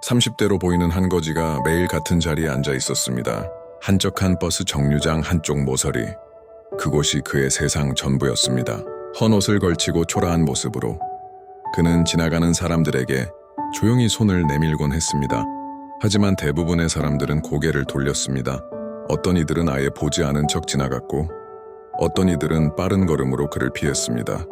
30대로 보이는 한 거지가 매일 같은 자리에 앉아 있었습니다. 한적한 버스 정류장 한쪽 모서리. 그곳이 그의 세상 전부였습니다. 헌 옷을 걸치고 초라한 모습으로 그는 지나가는 사람들에게 조용히 손을 내밀곤 했습니다. 하지만 대부분의 사람들은 고개를 돌렸습니다. 어떤 이들은 아예 보지 않은 척 지나갔고 어떤 이들은 빠른 걸음으로 그를 피했습니다.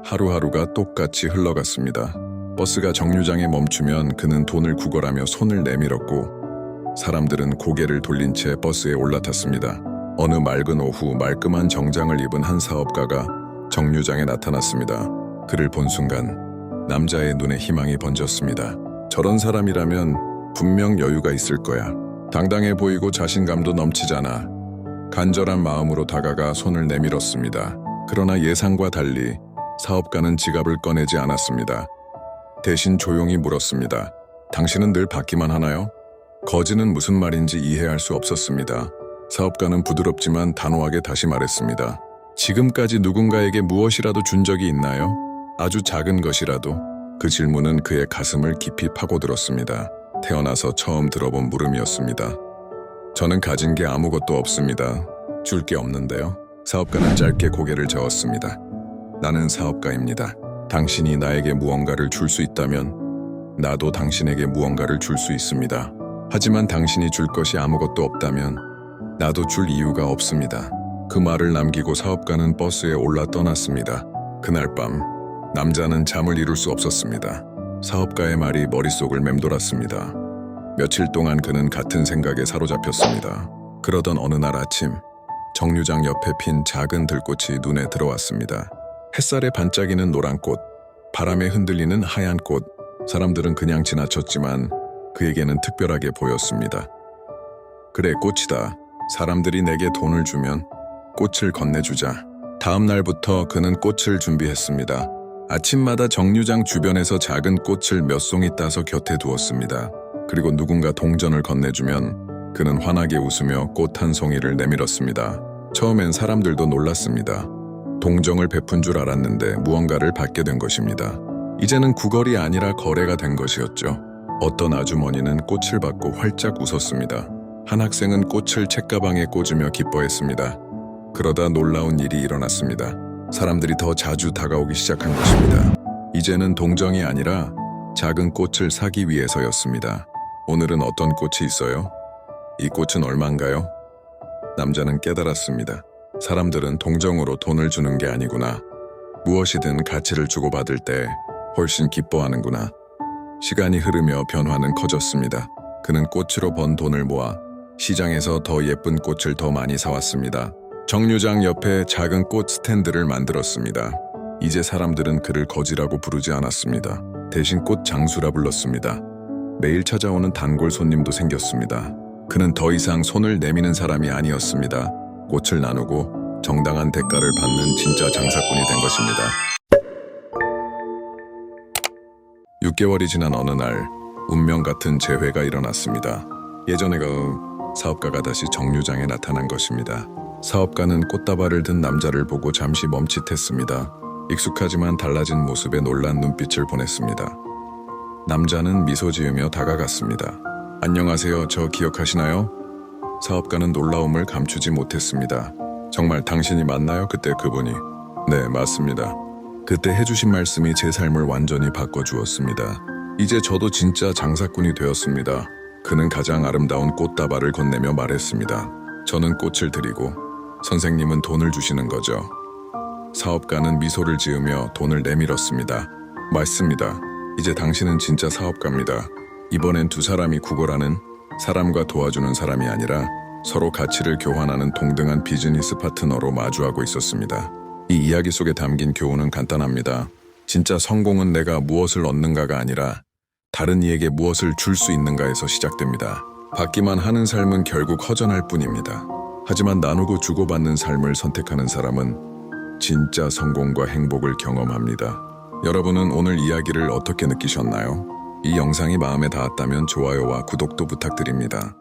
하루하루가 똑같이 흘러갔습니다. 버스가 정류장에 멈추면 그는 돈을 구걸하며 손을 내밀었고 사람들은 고개를 돌린 채 버스에 올라탔습니다. 어느 맑은 오후 말끔한 정장을 입은 한 사업가가 정류장에 나타났습니다. 그를 본 순간 남자의 눈에 희망이 번졌습니다. 저런 사람이라면 분명 여유가 있을 거야. 당당해 보이고 자신감도 넘치잖아. 간절한 마음으로 다가가 손을 내밀었습니다. 그러나 예상과 달리 사업가는 지갑을 꺼내지 않았습니다. 대신 조용히 물었습니다. 당신은 늘 받기만 하나요? 거지는 무슨 말인지 이해할 수 없었습니다. 사업가는 부드럽지만 단호하게 다시 말했습니다. 지금까지 누군가에게 무엇이라도 준 적이 있나요? 아주 작은 것이라도. 그 질문은 그의 가슴을 깊이 파고들었습니다. 태어나서 처음 들어본 물음이었습니다. 저는 가진 게 아무것도 없습니다. 줄 게 없는데요. 사업가는 짧게 고개를 저었습니다. 나는 사업가입니다. 당신이 나에게 무언가를 줄 수 있다면 나도 당신에게 무언가를 줄 수 있습니다. 하지만 당신이 줄 것이 아무것도 없다면 나도 줄 이유가 없습니다. 그 말을 남기고 사업가는 버스에 올라 떠났습니다. 그날 밤 남자는 잠을 이룰 수 없었습니다. 사업가의 말이 머릿속을 맴돌았습니다. 며칠 동안 그는 같은 생각에 사로잡혔습니다. 그러던 어느 날 아침 정류장 옆에 핀 작은 들꽃이 눈에 들어왔습니다. 햇살에 반짝이는 노란 꽃, 바람에 흔들리는 하얀 꽃. 사람들은 그냥 지나쳤지만 그에게는 특별하게 보였습니다. 그래, 꽃이다. 사람들이 내게 돈을 주면 꽃을 건네주자. 다음 날부터 그는 꽃을 준비했습니다. 아침마다 정류장 주변에서 작은 꽃을 몇 송이 따서 곁에 두었습니다. 그리고 누군가 동전을 건네주면 그는 환하게 웃으며 꽃 한 송이를 내밀었습니다. 처음엔 사람들도 놀랐습니다. 동정을 베푼 줄 알았는데 무언가를 받게 된 것입니다. 이제는 구걸이 아니라 거래가 된 것이었죠. 어떤 아주머니는 꽃을 받고 활짝 웃었습니다. 한 학생은 꽃을 책가방에 꽂으며 기뻐했습니다. 그러다 놀라운 일이 일어났습니다. 사람들이 더 자주 다가오기 시작한 것입니다. 이제는 동정이 아니라 작은 꽃을 사기 위해서였습니다. 오늘은 어떤 꽃이 있어요? 이 꽃은 얼마인가요? 남자는 깨달았습니다. 사람들은 동정으로 돈을 주는 게 아니구나. 무엇이든 가치를 주고받을 때 훨씬 기뻐하는구나. 시간이 흐르며 변화는 커졌습니다. 그는 꽃으로 번 돈을 모아 시장에서 더 예쁜 꽃을 더 많이 사왔습니다. 정류장 옆에 작은 꽃 스탠드를 만들었습니다. 이제 사람들은 그를 거지라고 부르지 않았습니다. 대신 꽃 장수라 불렀습니다. 매일 찾아오는 단골 손님도 생겼습니다. 그는 더 이상 손을 내미는 사람이 아니었습니다. 꽃을 나누고 정당한 대가를 받는 진짜 장사꾼이 된 것입니다. 6개월이 지난 어느 날 운명 같은 재회가 일어났습니다. 예전에 사업가가 다시 정류장에 나타난 것입니다. 사업가는 꽃다발을 든 남자를 보고 잠시 멈칫했습니다. 익숙하지만 달라진 모습에 놀란 눈빛을 보냈습니다. 남자는 미소 지으며 다가갔습니다. 안녕하세요, 저 기억하시나요? 사업가는 놀라움을 감추지 못했습니다. 정말 당신이 맞나요? 그때 그분이. 네, 맞습니다. 그때 해주신 말씀이 제 삶을 완전히 바꿔주었습니다. 이제 저도 진짜 장사꾼이 되었습니다. 그는 가장 아름다운 꽃다발을 건네며 말했습니다. 저는 꽃을 드리고 선생님은 돈을 주시는 거죠. 사업가는 미소를 지으며 돈을 내밀었습니다. 맞습니다. 이제 당신은 진짜 사업가입니다. 이번엔 두 사람이 구걸하는 사람과 도와주는 사람이 아니라 서로 가치를 교환하는 동등한 비즈니스 파트너로 마주하고 있었습니다. 이 이야기 속에 담긴 교훈은 간단합니다. 진짜 성공은 내가 무엇을 얻는가가 아니라 다른 이에게 무엇을 줄 수 있는가에서 시작됩니다. 받기만 하는 삶은 결국 허전할 뿐입니다. 하지만 나누고 주고받는 삶을 선택하는 사람은 진짜 성공과 행복을 경험합니다. 여러분은 오늘 이야기를 어떻게 느끼셨나요? 이 영상이 마음에 닿았다면 좋아요와 구독도 부탁드립니다.